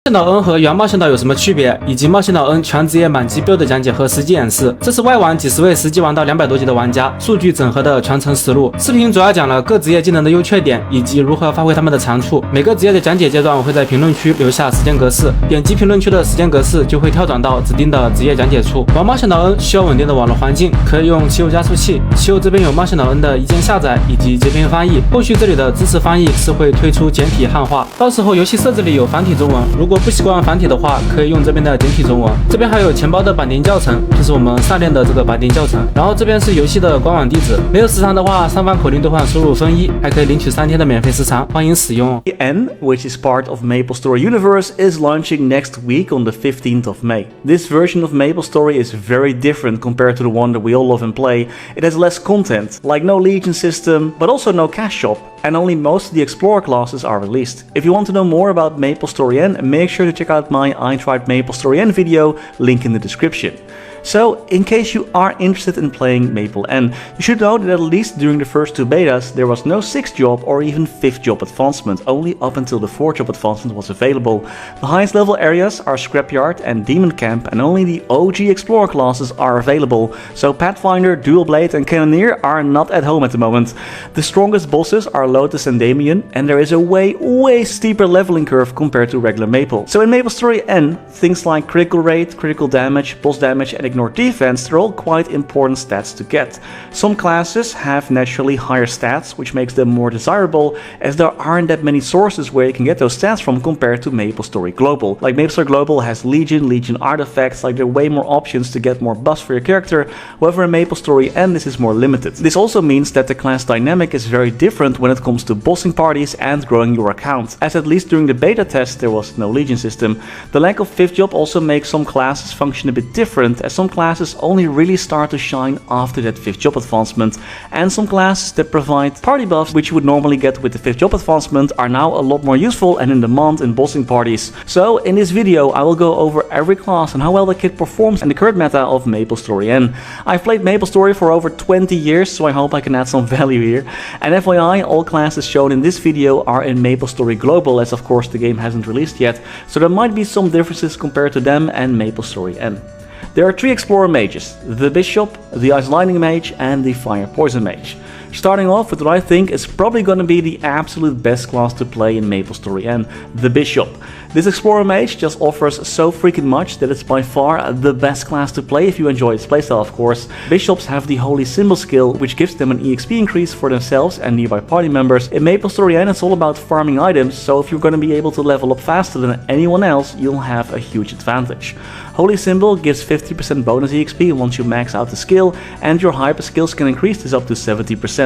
冒险岛N和原冒险岛有什么区别，以及冒险岛N全职业满级Build讲解和实际演示。这是外网几十位实际玩到200多级的玩家数据整合的全程实录。视频主要讲了各职业技能的优缺点，以及如何发挥他们的长处。每个职业的讲解阶段，我会在评论区留下时间格式，点击评论区的时间格式就会跳转到指定的职业讲解处。玩冒险岛N需要稳定的网络环境，可以用汽油加速器。汽油这边有冒险岛N的一键下载以及截屏翻译，后续这里的支持翻译是会推出简体汉化，到时候游戏设置里有繁体中文，如果不习惯繁体的话，可以用这边的简体中文。这边还有钱包的绑定教程，就是我们上链的这个绑定教程。然后这边是游戏的官网地址，没有时长的话，上方口令兑换输入分1，还可以领取3天的免费时长，欢迎使用。N, which is part of MapleStory universe, is launching next week on the 15th of May. This version of MapleStory is very different compared to the one that we all love and play. It has less content, like no Legion system, but also no cash shop, and only most of the Explorer classes are released. If you want to know more about MapleStory N, make sure to check out my I Tried MapleStory N video, link in the description. So, in case you are interested in playing Maple N, you should know that at least during the first 2 betas, there was no 6th job or even 5th job advancement, only up until the 4th job advancement was available. The highest level areas are Scrapyard and Demon Camp, and only the OG Explorer classes are available, so Pathfinder, Dual Blade and Cannoneer are not at home at the moment. The strongest bosses are Lotus and Damien, and there is a way steeper leveling curve compared to regular Maple. So in MapleStory N, things like critical rate, critical damage, boss damage and ignore defense, they're all quite important stats to get. Some classes have naturally higher stats, which makes them more desirable, as there aren't that many sources where you can get those stats from compared to MapleStory Global. Like MapleStory Global has Legion artifacts, like there are way more options to get more buffs for your character, however in MapleStory N this is more limited. This also means that the class dynamic is very different when it comes to bossing parties and growing your account, as at least during the beta test there was no Legion system. The lack of 5th job also makes some classes function a bit different, as some classes only really start to shine after that 5th job advancement, and some classes that provide party buffs which you would normally get with the 5th job advancement are now a lot more useful and in demand in bossing parties. So in this video I will go over every class and how well the kit performs in the current meta of MapleStory N. I've played MapleStory for over 20 years, so I hope I can add some value here. And FYI, all classes shown in this video are in MapleStory Global, as of course the game hasn't released yet, so there might be some differences compared to them and MapleStory N. There are 3 Explorer mages, the Bishop, the Ice Lightning Mage and the Fire Poison Mage. Starting off with what I think is probably going to be the absolute best class to play in MapleStory N, the Bishop. This Explorer Mage just offers so freaking much that it's by far the best class to play if you enjoy its playstyle, of course. Bishops have the Holy Symbol skill, which gives them an EXP increase for themselves and nearby party members. In MapleStory N it's all about farming items, so if you're going to be able to level up faster than anyone else, you'll have a huge advantage. Holy Symbol gives 50% bonus EXP once you max out the skill, and your hyper skills can increase this up to 70%.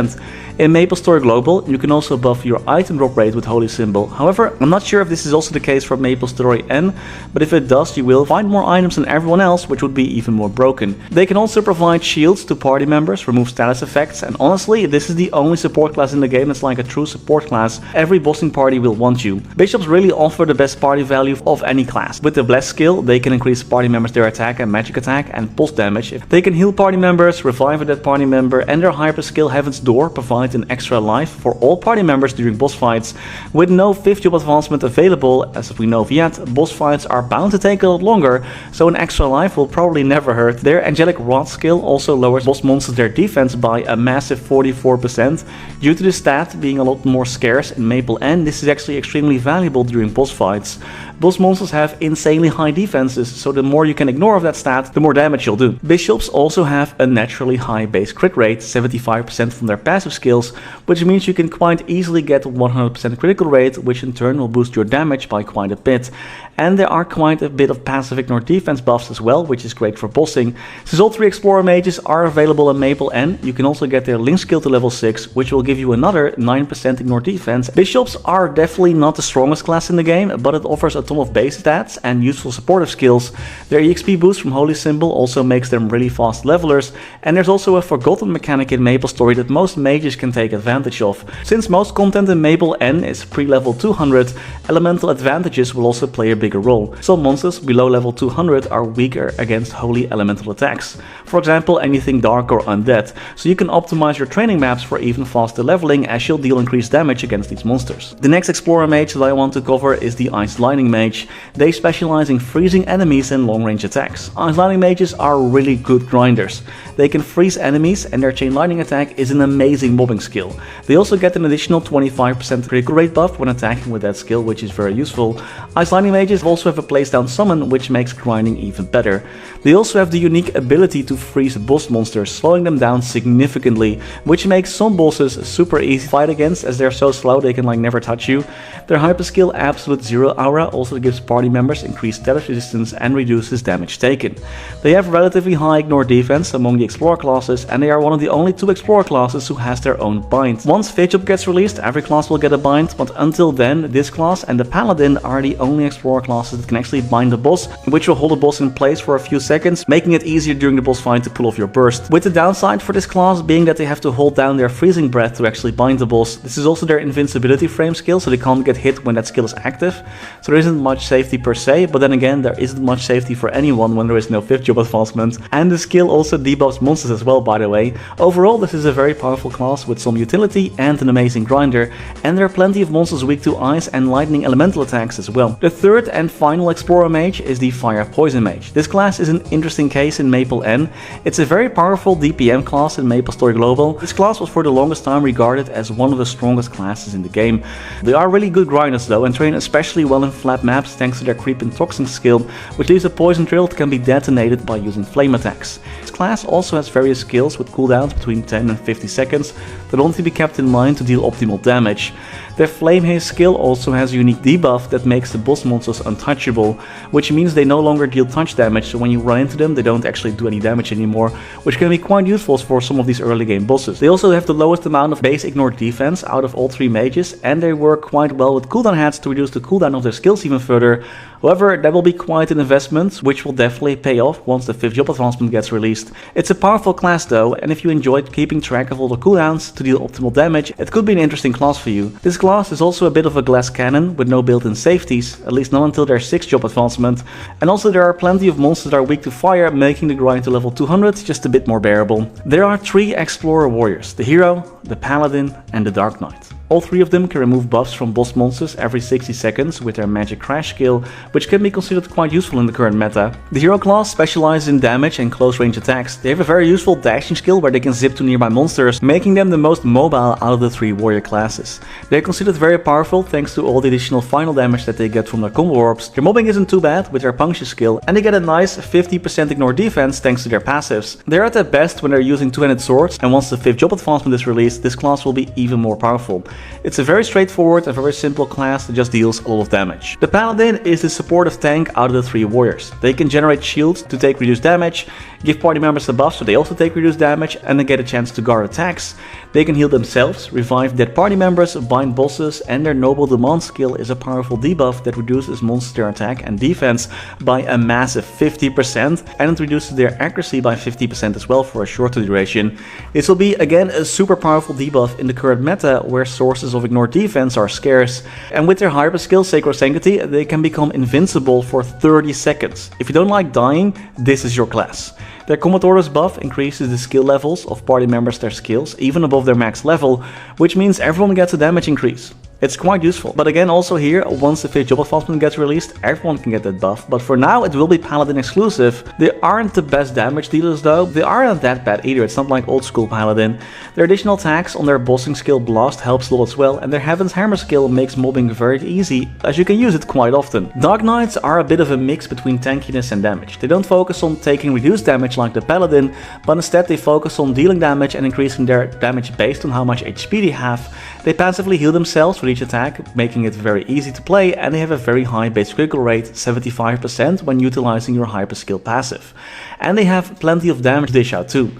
In MapleStory Global, you can also buff your item drop rate with Holy Symbol. However, I'm not sure if this is also the case for MapleStory N, but if it does, you will find more items than everyone else, which would be even more broken. They can also provide shields to party members, remove status effects, and honestly, this is the only support class in the game that's like a true support class. Every bossing party will want you. Bishops really offer the best party value of any class. With the Bless skill, they can increase party members their attack and magic attack and pulse damage. They can heal party members, revive a dead party member, and their hyper skill Heaven's Door provides an extra life for all party members during boss fights. With no 5th job advancement available, as we know of yet, boss fights are bound to take a lot longer, so an extra life will probably never hurt. Their Angelic Rod skill also lowers boss monsters their defense by a massive 44%. Due to the stat being a lot more scarce in Maple N, this is actually extremely valuable during boss fights. Boss monsters have insanely high defenses, so the more you can ignore of that stat, the more damage you'll do. Bishops also have a naturally high base crit rate, 75% from their passive skills, which means you can quite easily get 100% critical rate, which in turn will boost your damage by quite a bit. And there are quite a bit of passive ignore defense buffs as well, which is great for bossing. Since all 3 Explorer mages are available in Maple N, you can also get their Link skill to level 6, which will give you another 9% ignore defense. Bishops are definitely not the strongest class in the game, but it offers a ton of base stats and useful supportive skills. Their EXP boost from Holy holy symbol also makes them really fast levelers, and there's also a forgotten mechanic in MapleStory that most mages can take advantage of. Since most content in Maple N is pre-level 200, elemental advantages will also play a bigger role. Some monsters below level 200 are weaker against holy elemental attacks. For example, anything dark or undead, so you can optimize your training maps for even faster leveling as you'll deal increased damage against these monsters. The next Explorer mage that I want to cover is the Ice Lightning Mage. They specialize in freezing enemies and long-range attacks. Ice Lightning Mages are really good grinders. They can freeze enemies and their Chain Lightning attack is an amazing mobbing skill. They also get an additional 25% critical rate buff when attacking with that skill, which is very useful. Ice Lightning Mages also have a place down summon, which makes grinding even better. They also have the unique ability to freeze boss monsters, slowing them down significantly, which makes some bosses super easy to fight against as they're so slow they can never touch you. Their hyper skill Absolute Zero Aura also gives party members increased status resistance and reduces damage taken. They have relatively high ignore defense among the Explorer classes, and they are one of the only 2 Explorer classes who has their own bind. Once Fate Job gets released, every class will get a bind, but until then, this class and the Paladin are the only Explorer classes that can actually bind the boss, which will hold the boss in place for a few seconds, making it easier during the boss fight to pull off your burst. With the downside for this class being that they have to hold down their freezing breath to actually bind the boss. This is also their invincibility frame skill, so they can't get hit when that skill is active. So there isn't much safety per se, but then again, there isn't much safety for anyone when there is no 5th job advancement. And the skill also debuffs monsters as well, by the way. Overall, this is a very powerful class with some utility and an amazing grinder, and there are plenty of monsters weak to ice and lightning elemental attacks as well. The third and final Explorer mage is the Fire Poison Mage. This class is an interesting case in Maple N. It's a very powerful DPM class in MapleStory Global. This class was for the longest time regarded as one of the strongest classes in the game. They are really good grinders though, and train especially well in flat maps thanks to their creep and toxin skill, which leaves a poison trail that can be detonated by using flame attacks. This class also has various skills with cooldowns between 10 and 50 seconds that want to be kept in mind to deal optimal damage. Their Flame Haze skill also has a unique debuff that makes the boss monsters untouchable, which means they no longer deal touch damage, so when you run into them they don't actually do any damage anymore, which can be quite useful for some of these early game bosses. They also have the lowest amount of base ignore defense out of all 3 mages, and they work quite well with cooldown hats to reduce the cooldown of their skills even further. However, that will be quite an investment, which will definitely pay off once the 5th job advancement gets released. It's a powerful class though, and if you enjoyed keeping track of all the cooldowns to deal optimal damage, it could be an interesting class for you. This class is also a bit of a glass cannon with no built-in safeties, at least not until their 6th job advancement, and also there are plenty of monsters that are weak to fire, making the grind to level 200 just a bit more bearable. There are 3 Explorer warriors, the Hero, the Paladin and the Dark Knight. All 3 of them can remove buffs from boss monsters every 60 seconds with their Magic Crash skill, which can be considered quite useful in the current meta. The Hero class specializes in damage and close range attacks. They have a very useful dashing skill where they can zip to nearby monsters, making them the most mobile out of the 3 warrior classes. They are considered very powerful thanks to all the additional final damage that they get from their combo orbs. Their mobbing isn't too bad with their puncture skill, and they get a nice 50% ignore defense thanks to their passives. They are at their best when they're using two-handed swords, and once the 5th job advancement is released, this class will be even more powerful. It's a very straightforward and very simple class that just deals a lot of damage. The Paladin is the supportive tank out of the 3 warriors. They can generate shields to take reduced damage, give party members a buff so they also take reduced damage, and then get a chance to guard attacks. They can heal themselves, revive dead party members, bind bosses, and their Noble Demand skill is a powerful debuff that reduces monster attack and defense by a massive 50%, and it reduces their accuracy by 50% as well for a shorter duration. This will be again a super powerful debuff in the current meta where sources of ignore defense are scarce, and with their hyper skill Sacred Sanctity they can become invincible for 30 seconds. If you don't like dying, this is your class. Their Commodore's buff increases the skill levels of party members' their skills even above their max level, which means everyone gets a damage increase. It's quite useful. But again, also here, once the 5th job advancement gets released, everyone can get that buff. But for now, it will be Paladin exclusive. They aren't the best damage dealers though. They aren't that bad either. It's not like old school Paladin. Their additional attacks on their bossing skill Blast helps a lot as well. And their Heaven's Hammer skill makes mobbing very easy, as you can use it quite often. Dark Knights are a bit of a mix between tankiness and damage. They don't focus on taking reduced damage like the Paladin, but instead they focus on dealing damage and increasing their damage based on how much HP they have. They passively heal themselves with each attack, making it very easy to play, and they have a very high base critical rate, 75% when utilizing your hyper skill passive. And they have plenty of damage to dish out too.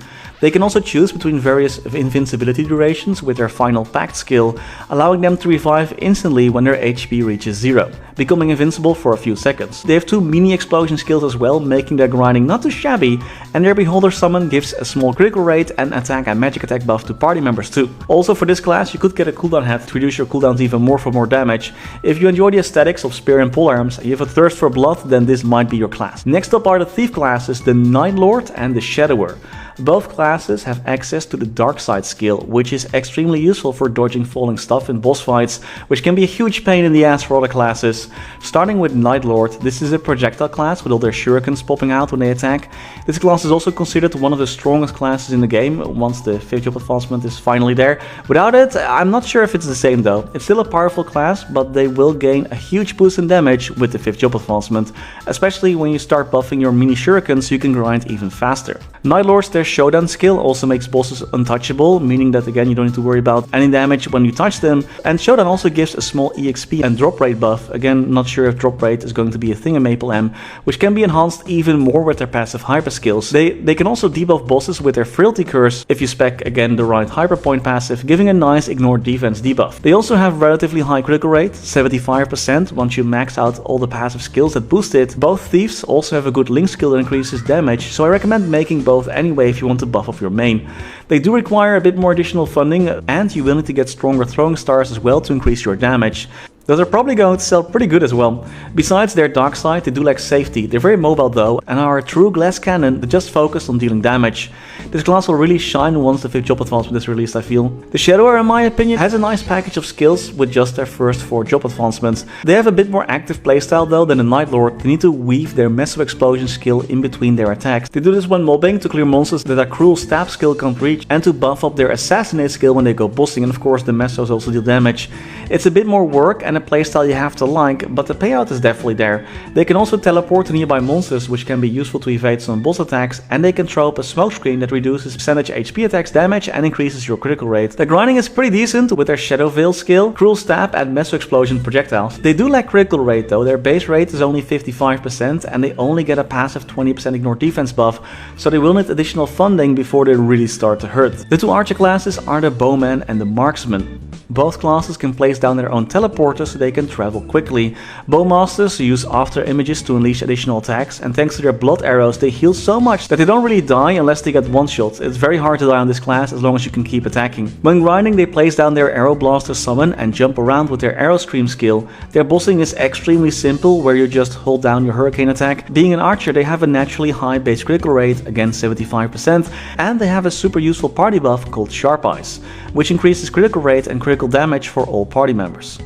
They can also choose between various invincibility durations with their final pact skill, allowing them to revive instantly when their HP reaches 0, becoming invincible for a few seconds. They have 2 mini explosion skills as well, making their grinding not too shabby, and their Beholder summon gives a small critical rate and attack and magic attack buff to party members too. Also for this class you could get a cooldown hat to reduce your cooldowns even more for more damage. If you enjoy the aesthetics of spear and polearms and you have a thirst for blood, then this might be your class. Next up are the thief classes, the Night Lord and the Shadower. Both classes have access to the Dark Side skill, which is extremely useful for dodging falling stuff in boss fights, which can be a huge pain in the ass for other classes. Starting with Night Lord, this is a projectile class with all their shurikens popping out when they attack. This class is also considered one of the strongest classes in the game, once the 5th job advancement is finally there. Without it, I'm not sure if it's the same though. It's still a powerful class, but they will gain a huge boost in damage with the 5th job advancement, especially when you start buffing your mini shurikens so you can grind even faster. Night Lords, their Showdown skill also makes bosses untouchable, meaning that again you don't need to worry about any damage when you touch them, and Showdown also gives a small EXP and drop rate buff. Again, not sure if drop rate is going to be a thing in Maple M, which can be enhanced even more with their passive hyper skills. They can also debuff bosses with their Frailty Curse if you spec again the right hyper point passive, giving a nice ignore defense debuff. They also have relatively high critical rate, 75% once you max out all the passive skills that boost it. Both thieves also have a good link skill that increases damage, so I recommend making both anyway if you want to buff off your main. They do require a bit more additional funding, and you will need to get stronger throwing stars as well to increase your damage. Those are probably going to sell pretty good as well. Besides their dark side, they do lack safety. They're very mobile though, and are a true glass cannon that just focus on dealing damage. This class will really shine once the 5th job advancement is released, I feel. The Shadower, in my opinion, has a nice package of skills with just their first 4 job advancements. They have a bit more active playstyle though than the Night Lord. They need to weave their massive explosion skill in between their attacks. They do this when mobbing to clear monsters that a cruel stab skill can't reach, and to buff up their assassinate skill when they go bossing, and of course the messos also deal damage. It's a bit more work and a playstyle you have to like, but the payout is definitely there. They can also teleport to nearby monsters, which can be useful to evade some boss attacks, and they can throw up a smoke screen that reduces percentage HP attacks damage and increases your critical rate. The grinding is pretty decent with their Shadow Veil skill, Cruel Stab and Meso Explosion projectiles. They do lack critical rate though. Their base rate is only 55% and they only get a passive 20% ignore defense buff, so they will need additional funding before they really start to hurt. The 2 archer classes are the Bowman and the Marksman. Both classes can place down their own teleporters so they can travel quickly. Bowmasters use after images to unleash additional attacks, and thanks to their blood arrows they heal so much that they don't really die unless they get one shot. It's very hard to die on this class as long as you can keep attacking. When grinding they place down their arrow blaster summon and jump around with their arrow scream skill. Their bossing is extremely simple, where you just hold down your hurricane attack. Being an archer they have a naturally high base critical rate, again 75%, and they have a super useful party buff called Sharp Eyes, which increases critical rate and critical damage for all party members.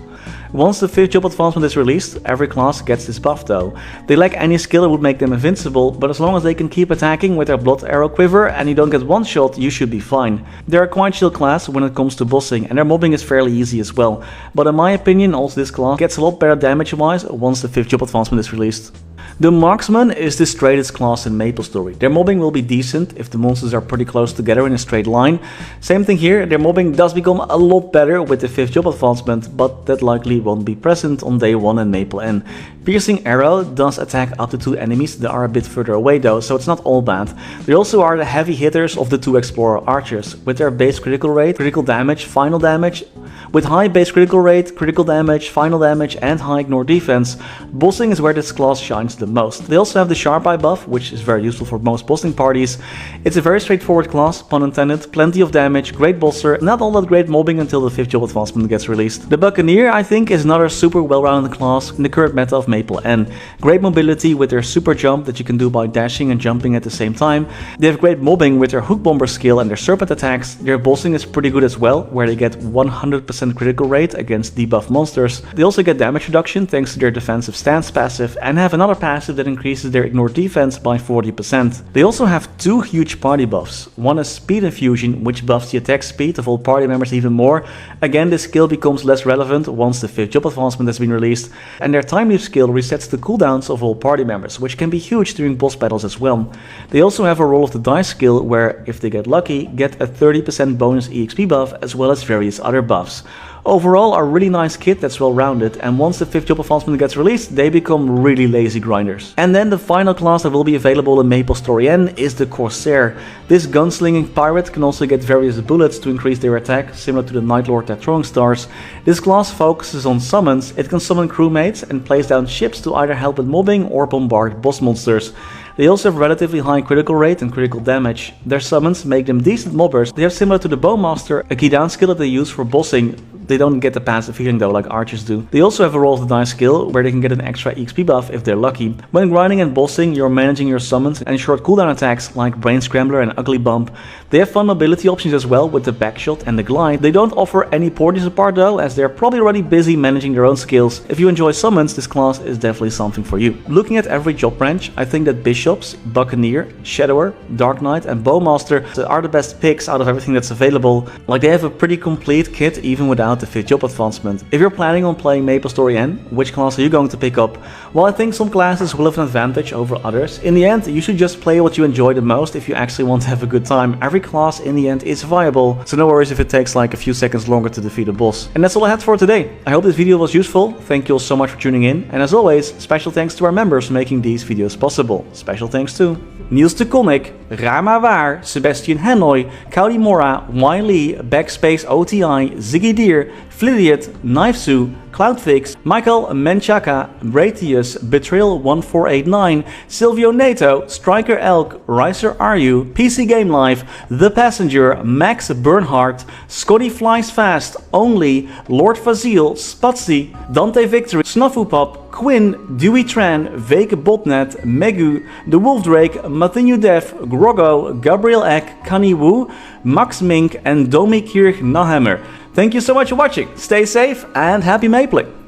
Once the 5th job advancement is released, every class gets this buff though. They lack any skill that would make them invincible, but as long as they can keep attacking with their blood arrow quiver and you don't get one shot, you should be fine. They're a quite chill class when it comes to bossing, and their mobbing is fairly easy as well. But in my opinion, also this class gets a lot better damage wise once the 5th job advancement is released. The Marksman is the straightest class in MapleStory. Their mobbing will be decent if the monsters are pretty close together in a straight line. Same thing here, their mobbing does become a lot better with the 5th job advancement, but that likely won't be present on day 1 in Maple N. Piercing Arrow does attack up to 2 enemies that are a bit further away though, so it's not all bad. They also are the heavy hitters of the 2 Explorer Archers, with their base critical rate, critical damage, final damage. With high base critical rate, critical damage, final damage and high ignore defense, bossing is where this class shines the most. They also have the Sharp Eye buff, which is very useful for most bossing parties. It's a very straightforward class, pun intended, plenty of damage, great bosser, not all that great mobbing until the 5th job advancement gets released. The Buccaneer, I think, is another super well-rounded class in the current meta of Maple N. Great mobility with their super jump that you can do by dashing and jumping at the same time. They have great mobbing with their Hook Bomber skill and their Serpent attacks. Their bossing is pretty good as well, where they get 100% critical rate against debuff monsters. They also get damage reduction thanks to their defensive stance passive, and have another passive that increases their ignore defense by 40%. They also have 2 huge party buffs. One is Speed Infusion, which buffs the attack speed of all party members even more. Again, this skill becomes less relevant once the 5th job advancement has been released, and their Time Leap skill resets the cooldowns of all party members, which can be huge during boss battles as well. They also have a Roll of the Dice skill where, if they get lucky, get a 30% bonus EXP buff as well as various other buffs. Overall, a really nice kit that's well rounded, and once the 5th job advancement gets released, they become really lazy grinders. And then the final class that will be available in MapleStory N is the Corsair. This gunslinging pirate can also get various bullets to increase their attack, similar to the Night Lord that throwing stars. This class focuses on summons. It can summon crewmates and place down ships to either help with mobbing or bombard boss monsters. They also have relatively high critical rate and critical damage. Their summons make them decent mobbers. They have, similar to the Bowmaster, a key down skill that they use for bossing. They don't get the passive healing though, like archers do. They also have a roll of the dice skill, where they can get an extra XP buff if they're lucky. When grinding and bossing, you're managing your summons and short cooldown attacks like Brain Scrambler and Ugly Bump. They have fun mobility options as well with the backshot and the glide. They don't offer any porties apart though, as they're probably already busy managing their own skills. If you enjoy summons, this class is definitely something for you. Looking at every job branch, I think that Bishops, Buccaneer, Shadower, Dark Knight and Bowmaster are the best picks out of everything that's available. Like, they have a pretty complete kit even without the 5th job advancement. If you're planning on playing MapleStory N, which class are you going to pick up? Well, I think some classes will have an advantage over others. In the end, you should just play what you enjoy the most if you actually want to have a good time. Every class in the end is viable, so no worries if it takes like a few seconds longer to defeat a boss. And that's all I had for today. I hope this video was useful. Thank you all so much for tuning in, and as always, special thanks to our members for making these videos possible. Special thanks to Niels de Konik, Rama Waar, Sebastian Hanoi, Kaudi Mora, Wiley, Backspace OTI, Ziggy Deer, Flidiot, Knifesu, Cloudfix, Michael Menchaka, Bratius, Betrayal 1489, Silvio Nato, Striker Elk, Ricer Aru, PC Game Life, The Passenger, Max Bernhardt, Scotty Flies Fast, Only, Lord Fazil, Spatsy, Dante Victory, Snuffupop, Quinn, Dewey Tran, Vake Botnet, Megu, The Wolf Drake, Mathinu Def, Groggo, Gabriel Eck, Kani Wu, Max Mink, and Domi Kirch Nahammer. Thank you so much for watching. Stay safe and happy mapling!